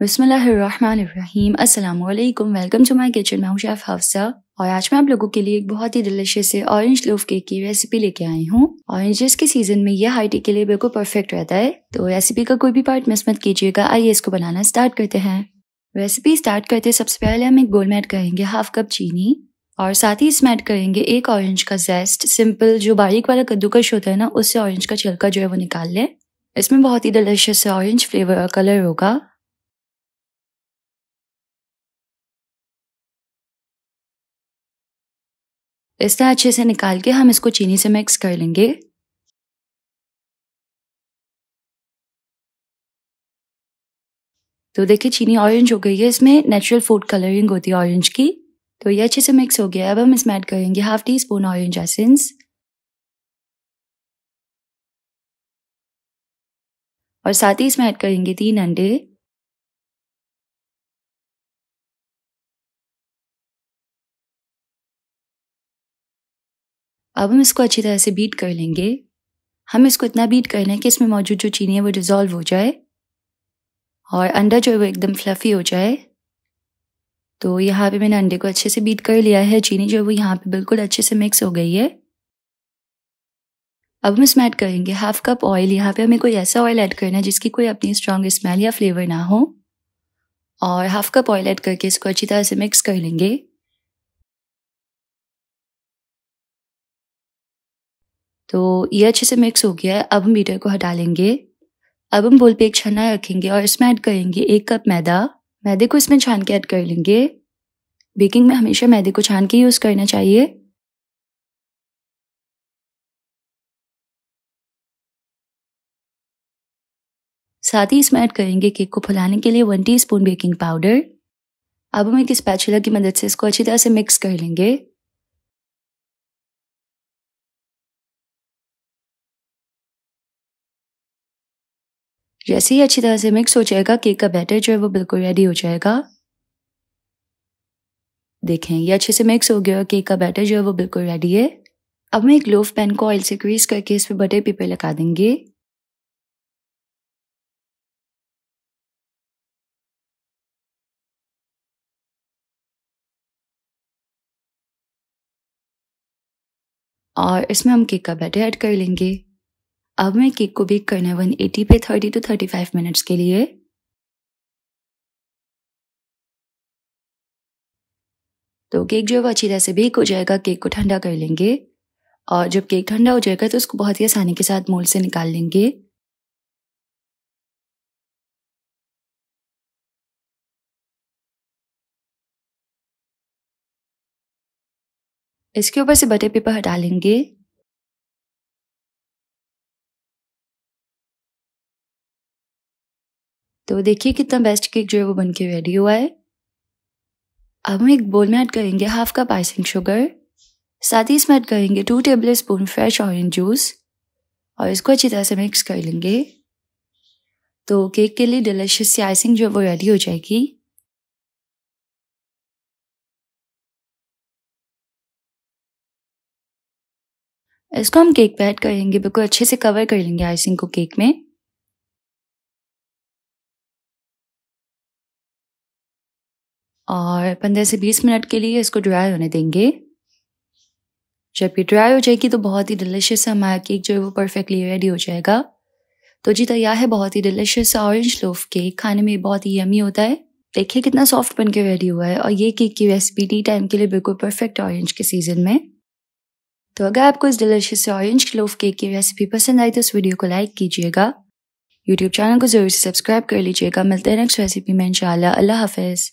बिस्मिल्लाहिर्रहमानिर्रहीम। अस्सलामुअलैकुम। Welcome to my kitchen. मैं हूँ शेफ़ हफ्सा और आज मैं आप लोगों के लिए एक बहुत ही डिलिशियस से ऑरेंज लोफ केक की रेसिपी लेके आई हूँ। ऑरेंजेस के सीजन में ये हाई टी के लिए बिल्कुल परफेक्ट रहता है, तो रेसिपी का कोई भी पार्ट मिस मत कीजिएगा। आइए इसको बनाना स्टार्ट करते हैं। रेसिपी स्टार्ट करते सबसे पहले हम एक बोल में ऐड करेंगे हाफ कप चीनी और साथ ही इसमें ऐड करेंगे एक ऑरेंज का जेस्ट। सिंपल जो बारीक वाला कद्दूकश होता है ना, उससे ऑरेंज का छिलका जो है वो निकाल लें। इसमें बहुत ही डिलिशियस से ऑरेंज फ्लेवर और कलर होगा। इस तरह अच्छे से निकाल के हम इसको चीनी से मिक्स कर लेंगे। तो देखिए चीनी ऑरेंज हो गई है। इसमें नेचुरल फूड कलरिंग होती है ऑरेंज की। तो ये अच्छे से मिक्स हो गया है। अब हम इसमें ऐड करेंगे half tea spoon orange essence और साथ ही इसमें ऐड करेंगे 3 अंडे। अब हम इसको अच्छी तरह से बीट कर लेंगे। हम इसको इतना बीट करना है कि इसमें मौजूद जो चीनी है वो डिजॉल्व हो जाए और अंडा जो है वो एकदम फ्लफी हो जाए। तो यहाँ पे मैंने अंडे को अच्छे से बीट कर लिया है। चीनी जो है वो यहाँ पे बिल्कुल अच्छे से मिक्स हो गई है। अब हम इसमें ऐड करेंगे हाफ कप ऑयल। यहाँ पे हमें कोई ऐसा ऑयल ऐड करना है जिसकी कोई अपनी स्ट्रॉन्ग स्मेल या फ्लेवर ना हो, और हाफ कप ऑयल ऐड करके इसको अच्छी तरह से मिक्स कर लेंगे। तो ये अच्छे से मिक्स हो गया है। अब हम बीटर को हटा लेंगे। अब हम बोल पे एक छन्ना रखेंगे और इसमें ऐड करेंगे 1 कप मैदा। मैदे को इसमें छान के ऐड कर लेंगे। बेकिंग में हमेशा मैदे को छान के यूज़ करना चाहिए। साथ ही इसमें ऐड करेंगे केक को फुलाने के लिए 1 टीस्पून बेकिंग पाउडर। अब हम एक स्पैचुला की मदद से इसको अच्छी तरह से मिक्स कर लेंगे। जैसे ही अच्छी तरह से मिक्स हो जाएगा, केक का बैटर जो है वो बिल्कुल रेडी हो जाएगा। देखें ये अच्छे से मिक्स हो गया और केक का बैटर जो है वो बिल्कुल रेडी है। अब हम एक लोफ पैन को ऑयल से ग्रीस करके इस पर बटर पेपर लगा देंगे। और इसमें हम केक का बैटर ऐड कर लेंगे। अब हमें केक को बेक करना है 180 पे 30 to 35 मिनट्स के लिए। तो केक जो है वो अच्छी तरह से बेक हो जाएगा। केक को ठंडा कर लेंगे और जब केक ठंडा हो जाएगा तो उसको बहुत ही आसानी के साथ मोल्ड से निकाल लेंगे। इसके ऊपर से बटर पेपर हटा लेंगे। तो देखिए कितना बेस्ट केक जो है वो बनके रेडी हुआ है। अब हम एक बोल में ऐड करेंगे हाफ कप आइसिंग शुगर। साथ ही इसमें ऐड करेंगे 2 table spoon fresh orange juice और इसको अच्छी तरह से मिक्स कर लेंगे। तो केक के लिए डिलिशियस सी आइसिंग जो है वो रेडी हो जाएगी। इसको हम केक पे ऐड करेंगे। बिल्कुल अच्छे से कवर कर लेंगे आइसिंग को केक में। और 15 से 20 मिनट के लिए इसको ड्राई होने देंगे। जब ये ड्राई हो जाएगी तो बहुत ही डिलिशियस हमारा केक जो है वो परफेक्टली रेडी हो जाएगा। तो जी तैयार है बहुत ही डिलिशियस ऑरेंज लोफ केक। खाने में बहुत ही यमी होता है। देखिए कितना सॉफ्ट बन के रेडी हुआ है और ये केक की रेसिपी टी टाइम के लिए बिल्कुल परफेक्ट ऑरेंज के सीजन में। तो अगर आपको इस डिलिशियस ऑरेंज लोफ केक की रेसिपी पसंद आई तो इस वीडियो को लाइक कीजिएगा। यूट्यूब चैनल को जरूर से सब्सक्राइब कर लीजिएगा। मिलते हैं नेक्स्ट रेसिपी में इंशाल्लाह। अल्लाह हाफिज़।